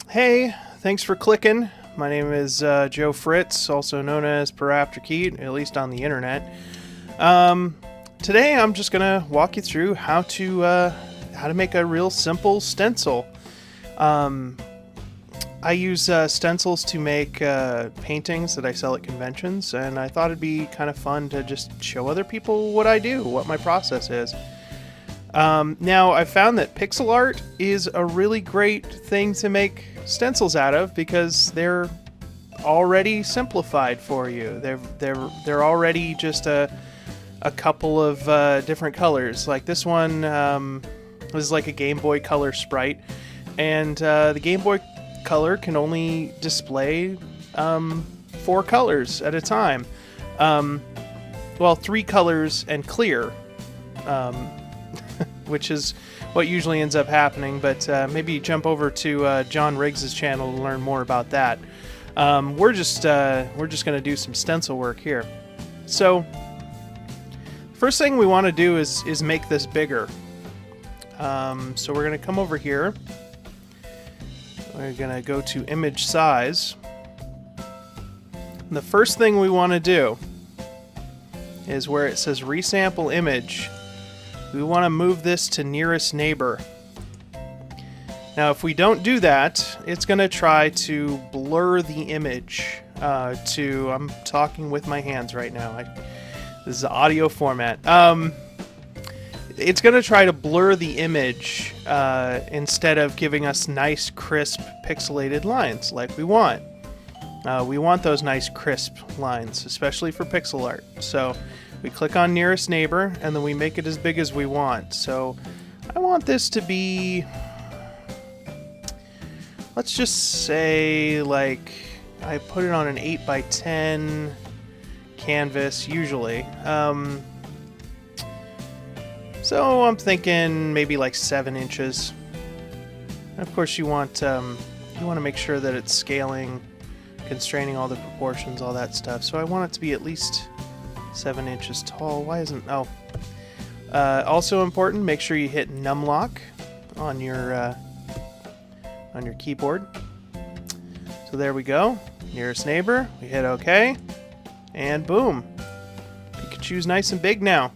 Hey, thanks for clicking. My name is Joe Fritz, also known as PerAfterKey, at least on the internet. Today I'm just gonna walk you through how to make a real simple stencil. I use stencils to make paintings that I sell at conventions, and I thought it'd be kind of fun to just show other people what I do, what my process is. Now, I've found that pixel art is a really great thing to make stencils out of because they're already simplified for you. They're already just a couple of different colors. Like this one is like a Game Boy Color sprite, and the Game Boy Color can only display 4 colors at a time. Well, 3 colors and clear. Which is what usually ends up happening, but maybe jump over to John Riggs' channel to learn more about that. We're just going to do some stencil work here. So, first thing we want to do is make this bigger. So we're going to come over here. We're going to go to image size. And the first thing we want to do is where it says resample image. We want to move this to nearest neighbor. Now, if we don't do that, it's going to try to blur the image I'm talking with my hands right now. This is audio format. It's going to try to blur the image instead of giving us nice, crisp, pixelated lines like we want. We want those nice, crisp lines, especially for pixel art. So we click on nearest neighbor, and then we make it as big as we want. So I want this to be, let's just say, like, I put it on an 8x10 canvas, usually. So I'm thinking maybe like 7 inches. And of course you want to make sure that it's scaling, constraining all the proportions, all that stuff. So I want it to be at least 7 inches tall. Why isn't... Oh. Also important, make sure you hit numlock on your keyboard. So there we go. Nearest neighbor. We hit OK. And boom. Pikachu's nice and big now.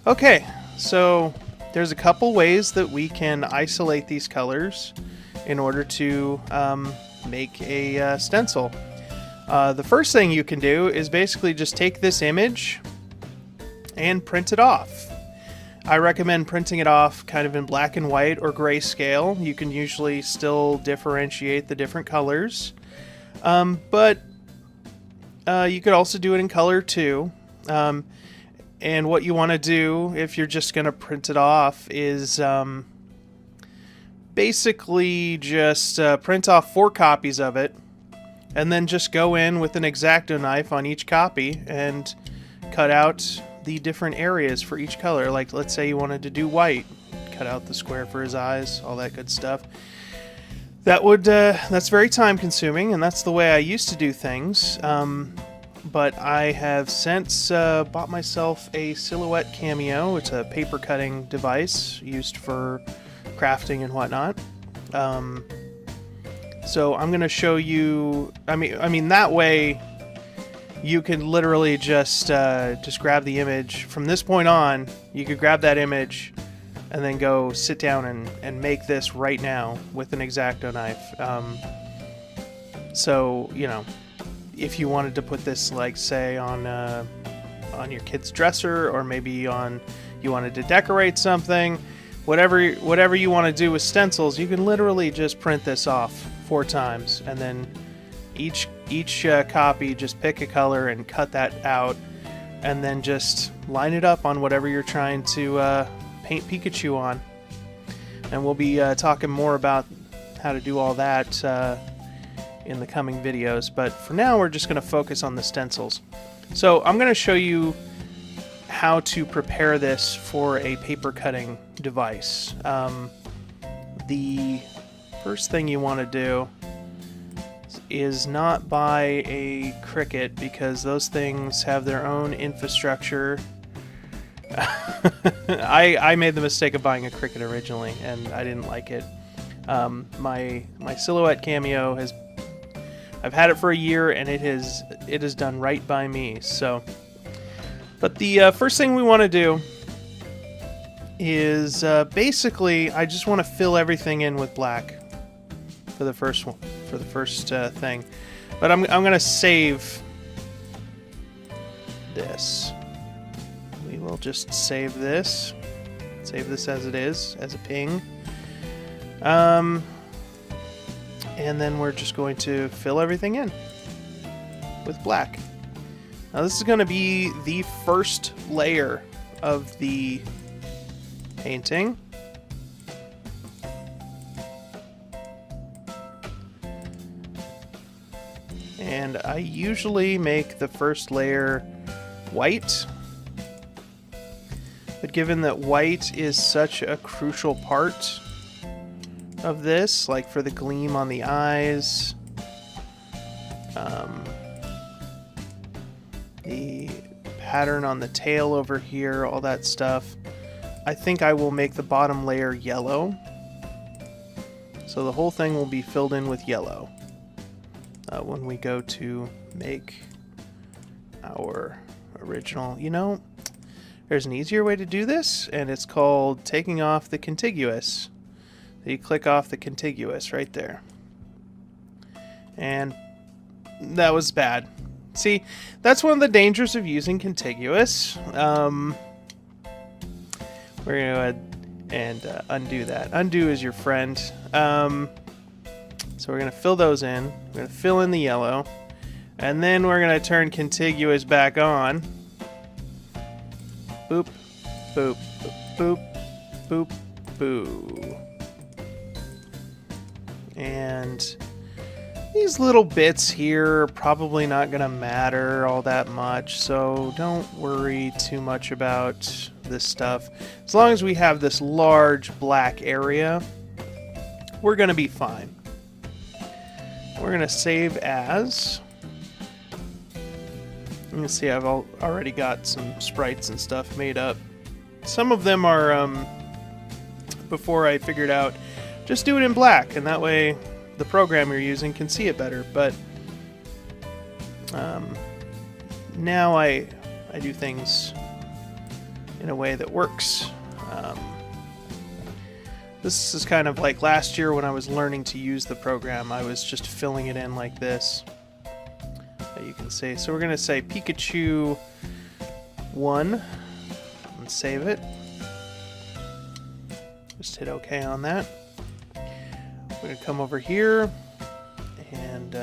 Okay, so there's a couple ways that we can isolate these colors in order to make a stencil. The first thing you can do is basically just take this image and print it off. I recommend printing it off kind of in black and white or grayscale. You can usually still differentiate the different colors. But you could also do it in color too. And what you want to do if you're just going to print it off is basically just print off 4 copies of it. And then just go in with an X-Acto knife on each copy and cut out the different areas for each color. Like, let's say you wanted to do white. Cut out the square for his eyes, all that good stuff. That's very time consuming, and that's the way I used to do things. But I have since bought myself a Silhouette Cameo. It's a paper cutting device used for crafting and whatnot. So I'm going to show you, I mean that way you can literally just grab the image. From this point on, you could grab that image and then go sit down and make this right now with an X-Acto knife. So, you know, if you wanted to put this, like, say, on your kid's dresser, or maybe you wanted to decorate something, whatever you want to do with stencils, you can literally just print this off 4 times, and then each copy, just pick a color and cut that out, and then just line it up on whatever you're trying to paint Pikachu on. And we'll be talking more about how to do all that in the coming videos, but for now we're just going to focus on the stencils. So I'm going to show you how to prepare this for a paper cutting device. The first thing you want to do is not buy a Cricut, because those things have their own infrastructure. I made the mistake of buying a Cricut originally, and I didn't like it. My silhouette cameo has, I've had it for a year, and it has done right by me. So, but the first thing we want to do is basically I just want to fill everything in with black for the first one, for the first thing. But I'm gonna save this. We will just save this. Save this as it is, as a ping. And then we're just going to fill everything in with black. Now this is going to be the first layer of the painting. And I usually make the first layer white. But given that white is such a crucial part of this, like for the gleam on the eyes, the pattern on the tail over here, all that stuff, I think I will make the bottom layer yellow. So the whole thing will be filled in with yellow when we go to make our original. You know, there's an easier way to do this, and it's called taking off the contiguous. You click off the contiguous right there. And that was bad. See, that's one of the dangers of using contiguous. We're going to go ahead and undo that. Undo is your friend. So we're going to fill those in. We're going to fill in the yellow. And then we're going to turn contiguous back on. Boop, boop, boop, boop, boo. And these little bits here are probably not going to matter all that much, so don't worry too much about this stuff. As long as we have this large black area, we're going to be fine. We're going to save as. You can see I've already got some sprites and stuff made up. Some of them are, before I figured out, just do it in black, and that way the program you're using can see it better. But now I do things in a way that works. This is kind of like last year when I was learning to use the program. I was just filling it in like this. You can see. So we're going to say Pikachu 1 and save it. Just hit OK on that. We're going to come over here and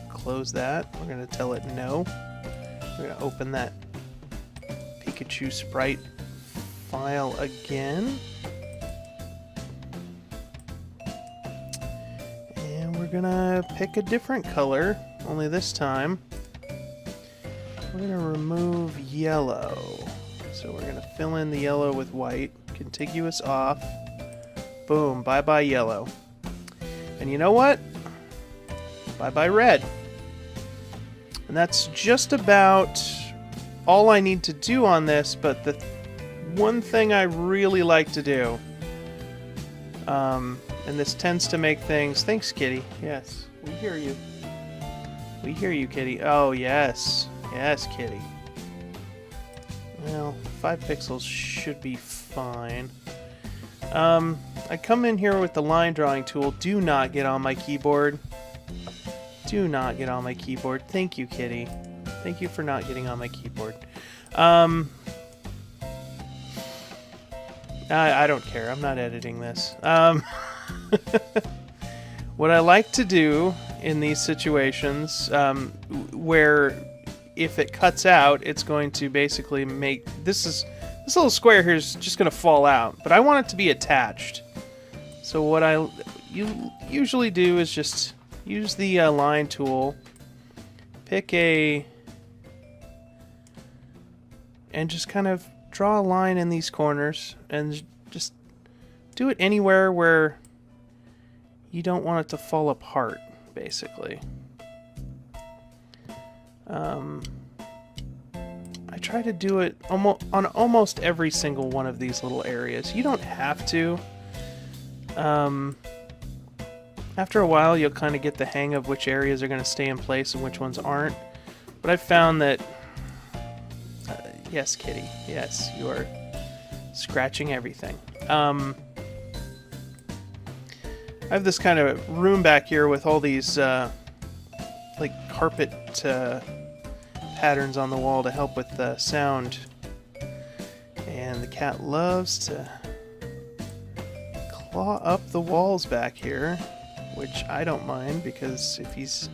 close that. We're going to tell it no. We're going to open that Pikachu sprite file again. And we're going to pick a different color, only this time we're going to remove yellow. So we're going to fill in the yellow with white, contiguous off. Boom, bye-bye yellow. And you know what? Bye-bye red. And that's just about all I need to do on this, but the one thing I really like to do, and this tends to make things... Thanks, Kitty. Yes, we hear you. We hear you, Kitty. Oh, yes. Yes, Kitty. Well, 5 pixels should be fine. I come in here with the line drawing tool. Do not get on my keyboard. Do not get on my keyboard. Thank you, Kitty. Thank you for not getting on my keyboard. I don't care. I'm not editing this. What I like to do in these situations, where if it cuts out, it's going to basically make... This little square here is just going to fall out, but I want it to be attached. So what I usually do is just use the line tool, pick and just kind of draw a line in these corners, and just do it anywhere where you don't want it to fall apart, basically. I try to do it on almost every single one of these little areas. You don't have to. After a while, you'll kind of get the hang of which areas are going to stay in place and which ones aren't. But I've found that... yes, kitty. Yes, you are scratching everything. I have this kind of room back here with all these like carpet patterns on the wall to help with the sound. And the cat loves to claw up the walls back here, which I don't mind, because if he's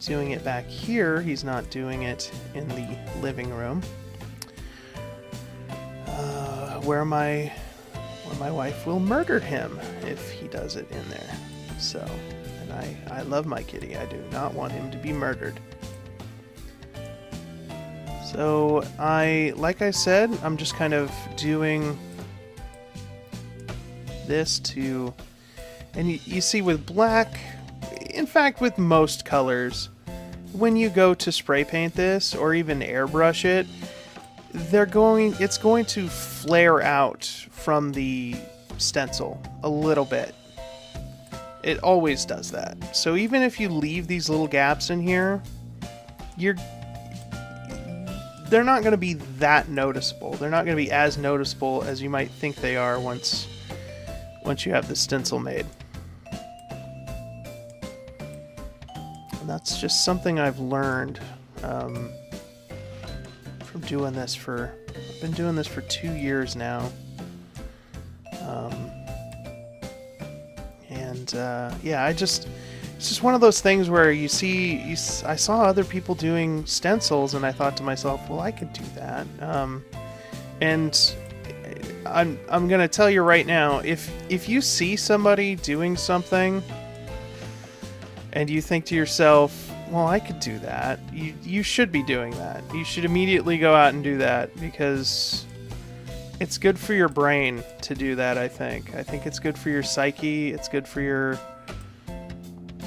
doing it back here, he's not doing it in the living room, where my wife will murder him if he does it in there. So, and I love my kitty. I do not want him to be murdered. So like I said, I'm just kind of doing this to, and you see with black, in fact with most colors, when you go to spray paint this or even airbrush it, it's going to flare out from the stencil a little bit. It always does that. So even if you leave these little gaps in here, they're not going to be that noticeable. They're not going to be as noticeable as you might think they are once you have the stencil made. And that's just something I've learned from doing this I've been doing this for 2 years now. Yeah, it's just one of those things where I saw other people doing stencils, and I thought to myself, well, I could do that. And I'm gonna tell you right now, if you see somebody doing something and you think to yourself, well, I could do that, you should be doing that. You should immediately go out and do that, because it's good for your brain to do that. I think it's good for your psyche. It's good for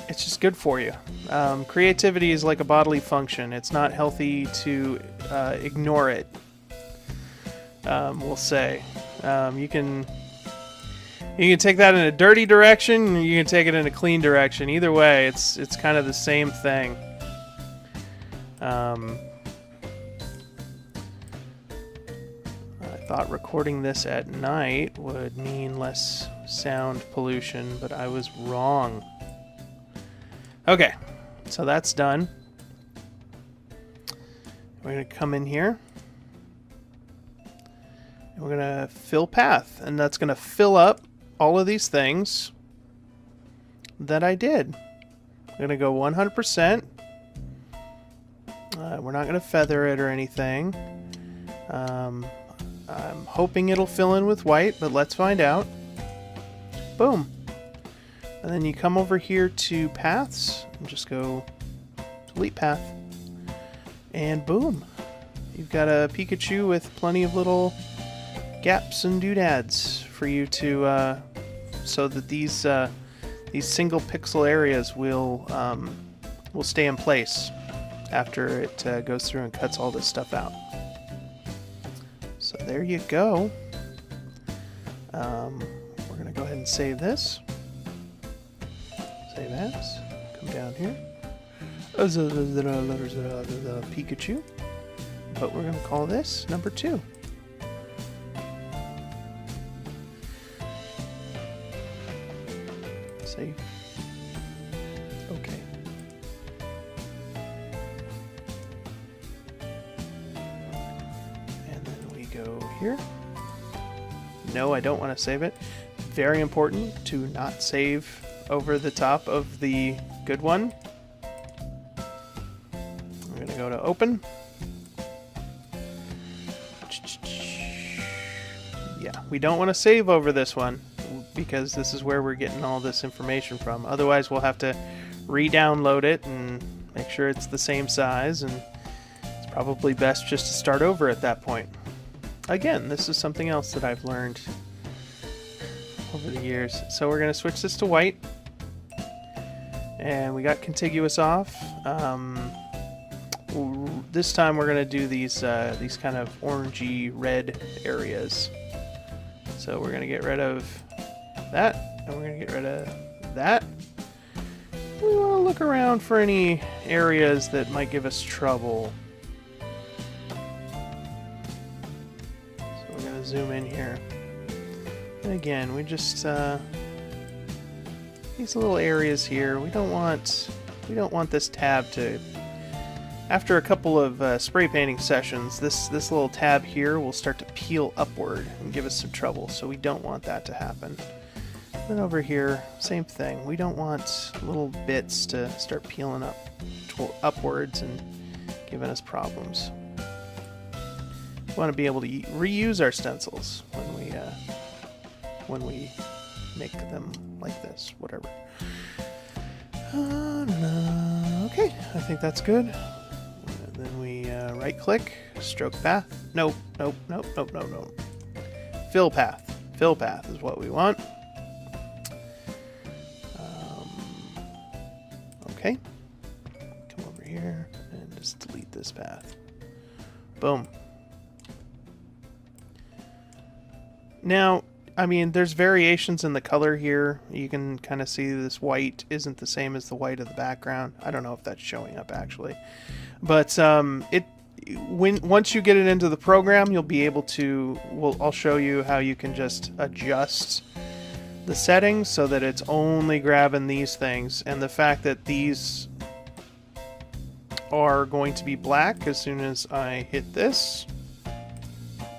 it's just good for you. Creativity is like a bodily function. It's not healthy to ignore it. We'll say. You can take that in a dirty direction, or you can take it in a clean direction. Either way, it's kind of the same thing. I thought recording this at night would mean less sound pollution, but I was wrong. Okay, so that's done. We're going to come in here. And we're going to fill path, and that's going to fill up all of these things that I did. I'm going to go 100%. We're not going to feather it or anything. I'm hoping it'll fill in with white, but let's find out. Boom. And then you come over here to paths and just go delete path. And boom. You've got a Pikachu with plenty of little gaps and doodads for you to, so that these single pixel areas will stay in place after it goes through and cuts all this stuff out. So there you go. We're going to go ahead and save this. Save as. Come down here. Pikachu. But we're going to call this number 2. Save. Okay. And then we go here. No, I don't want to save it. Very important to not save over the top of the good one. I'm going to go to open. Yeah, we don't want to save over this one, because this is where we're getting all this information from. Otherwise, we'll have to re-download it and make sure it's the same size, and it's probably best just to start over at that point. Again, this is something else that I've learned over the years. So we're going to switch this to white, and we got contiguous off. This time we're going to do these kind of orangey red areas. So we're going to get rid of that, and we're going to get rid of that. We want to look around for any areas that might give us trouble. So we're going to zoom in here. And again, we just these little areas here. We don't want this tab to. After a couple of spray painting sessions, this little tab here will start to peel upward and give us some trouble. So we don't want that to happen. Then over here, same thing. We don't want little bits to start peeling upwards and giving us problems. We want to be able to reuse our stencils when we make them like this, whatever. Okay, I think that's good. And then we right-click, stroke path. Nope. Fill path. Fill path is what we want. Okay. Come over here and just delete this path. Boom. Now, I mean, there's variations in the color here. You can kind of see this white isn't the same as the white of the background. I don't know if that's showing up actually, but once you get it into the program, you'll be able to. I'll show you how you can just adjust the settings so that it's only grabbing these things, and the fact that these are going to be black as soon as I hit this.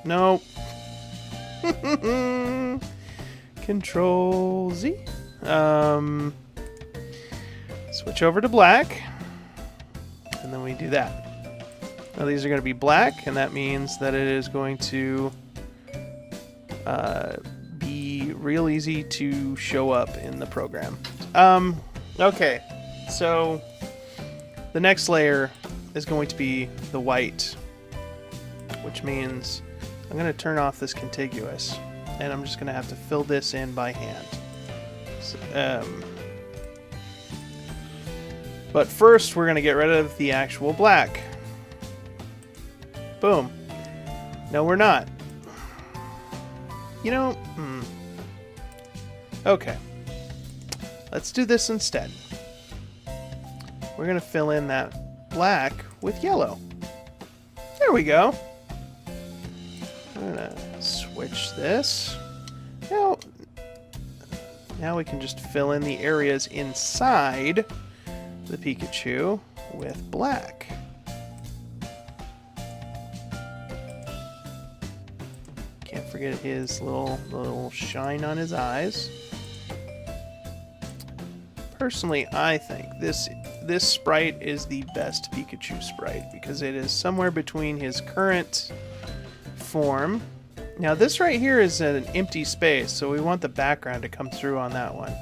Nope. Control Z. Switch over to black, and then we do that. Now these are going to be black, and that means that it is going to be real easy to show up in the program. Okay, so the next layer is going to be the white, which means I'm going to turn off this contiguous, and I'm just going to have to fill this in by hand. So, but first, we're going to get rid of the actual black. Boom. No, we're not. You know, okay. Let's do this instead. We're going to fill in that black with yellow. There we go. I'm going to switch this. Now we can just fill in the areas inside the Pikachu with black. Can't forget his little shine on his eyes. Personally, I think this sprite is the best Pikachu sprite because it is somewhere between his current form. Now this right here is an empty space, so we want the background to come through on that one.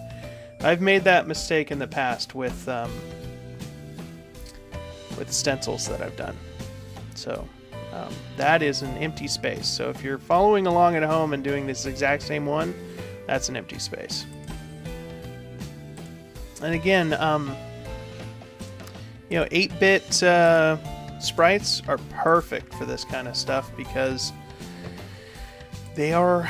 I've made that mistake in the past with stencils that I've done. So that is an empty space. So if you're following along at home and doing this exact same one, that's an empty space. And again, 8-bit sprites are perfect for this kind of stuff because they are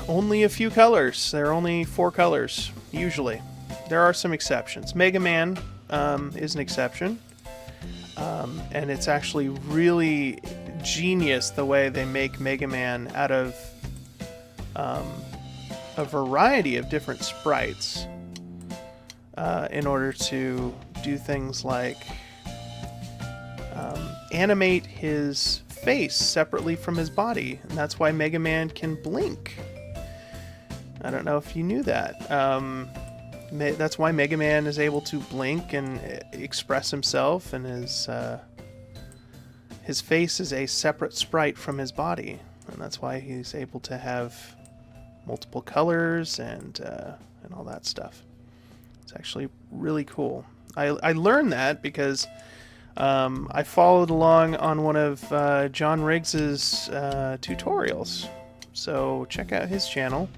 only a few colors. They're only 4 colors, usually. There are some exceptions. Mega Man is an exception. And it's actually really genius the way they make Mega Man out of a variety of different sprites in order to do things like animate his face separately from his body, and that's why Mega Man can blink. I don't know if you knew that. That's why Mega Man is able to blink and express himself, and his face is a separate sprite from his body, and that's why he's able to have multiple colors and all that stuff. It's actually really cool. I learned that because I followed along on one of John Riggs's tutorials. So check out his channel.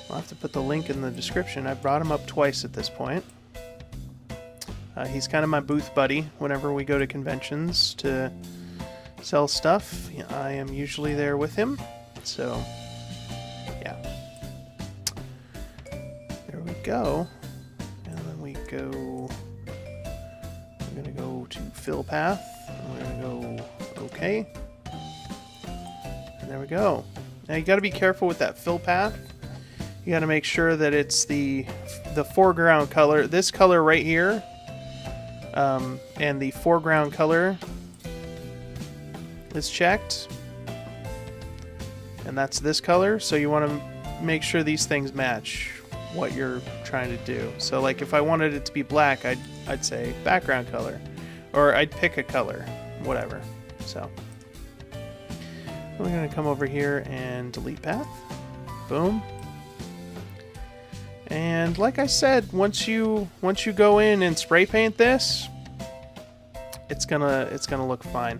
I'll have to put the link in the description. I've brought him up twice at this point. He's kind of my booth buddy whenever we go to conventions to sell stuff. I am usually there with him. So, yeah. go. And then we go, we're gonna go to fill path. And we're gonna go okay. And there we go. Now you gotta be careful with that fill path. You gotta make sure that it's the foreground color, this color right here, and the foreground color is checked. And that's this color, so you want to make sure these things match what you're trying to do. So like if I wanted it to be black, I'd say background color, or I'd pick a color, whatever. So we're going to come over here and delete path. Boom. And like I said, once you go in and spray paint this, it's gonna look fine.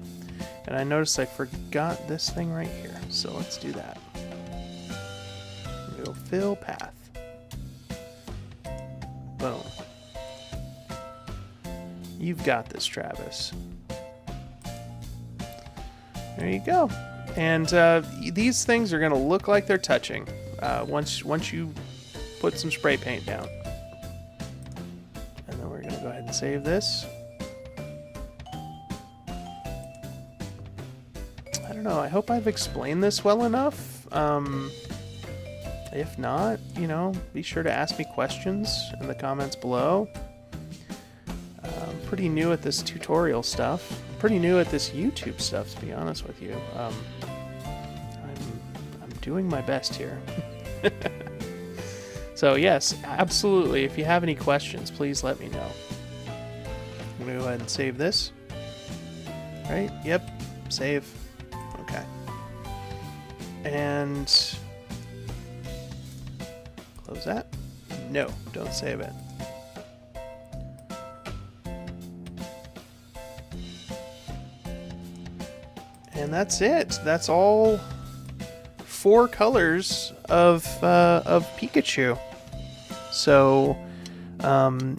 And I noticed I forgot this thing right here, so let's do that. Go fill path. Boom. You've got this, Travis. There you go. And these things are gonna look like they're touching once you put some spray paint down. And then we're gonna go ahead and save this. I don't know, I hope I've explained this well enough. If not, you know, be sure to ask me questions in the comments below. I'm pretty new at this tutorial stuff. Pretty new at this YouTube stuff, to be honest with you. I'm doing my best here. So yes, absolutely, if you have any questions, please let me know. I'm going to go ahead and save this. Right? Yep. Save. Okay. And close that. No, don't save it. And that's it. That's all 4 colors of Pikachu. So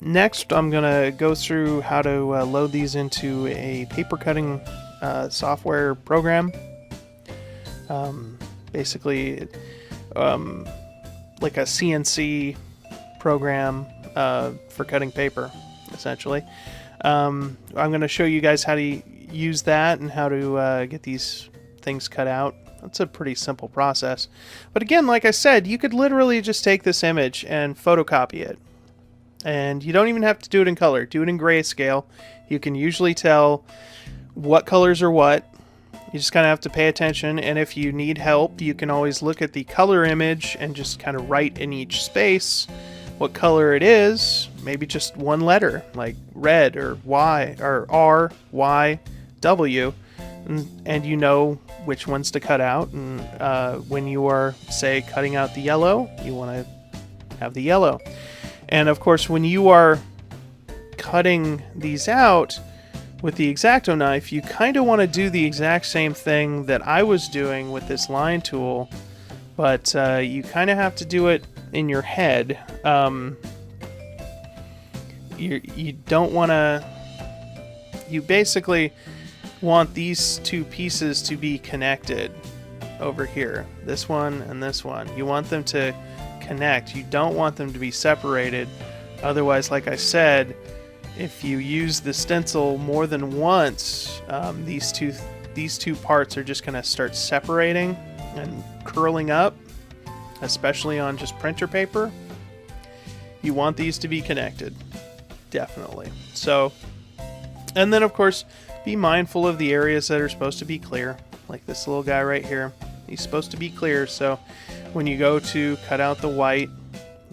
next I'm gonna go through how to load these into a paper cutting software program. Basically like a CNC program for cutting paper, essentially. I'm gonna show you guys how to use that and how to get these things cut out. That's a pretty simple process. But again, like I said, you could literally just take this image and photocopy it. And you don't even have to do it in color. Do it in grayscale. You can usually tell what colors are what. You just kind of have to pay attention. And if you need help, you can always look at the color image and just kind of write in each space what color it is. Maybe just one letter, like red or Y or R, Y, W. And you know which ones to cut out, and when you are, say, cutting out the yellow, you want to have the yellow. And of course, when you are cutting these out with the X-Acto knife, you kind of want to do the exact same thing that I was doing with this line tool, but you kind of have to do it in your head. You don't want to... You basically want these 2 pieces to be connected over here. This one and this one. You want them to connect. You don't want them to be separated. Otherwise, like I said, if you use the stencil more than once, these two parts are just going to start separating and curling up, especially on just printer paper. You want these to be connected. Definitely. So, and then of course, be mindful of the areas that are supposed to be clear, like this little guy right here. He's supposed to be clear, so when you go to cut out the white,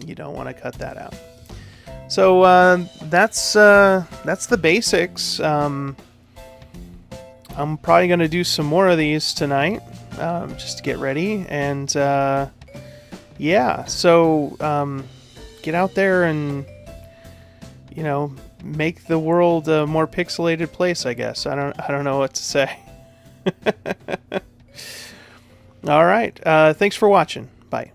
you don't want to cut that out. So that's the basics. I'm probably going to do some more of these tonight, just to get ready. And yeah, so get out there and, you know, make the world a more pixelated place, I guess. I don't know what to say. All right. Thanks for watching. Bye.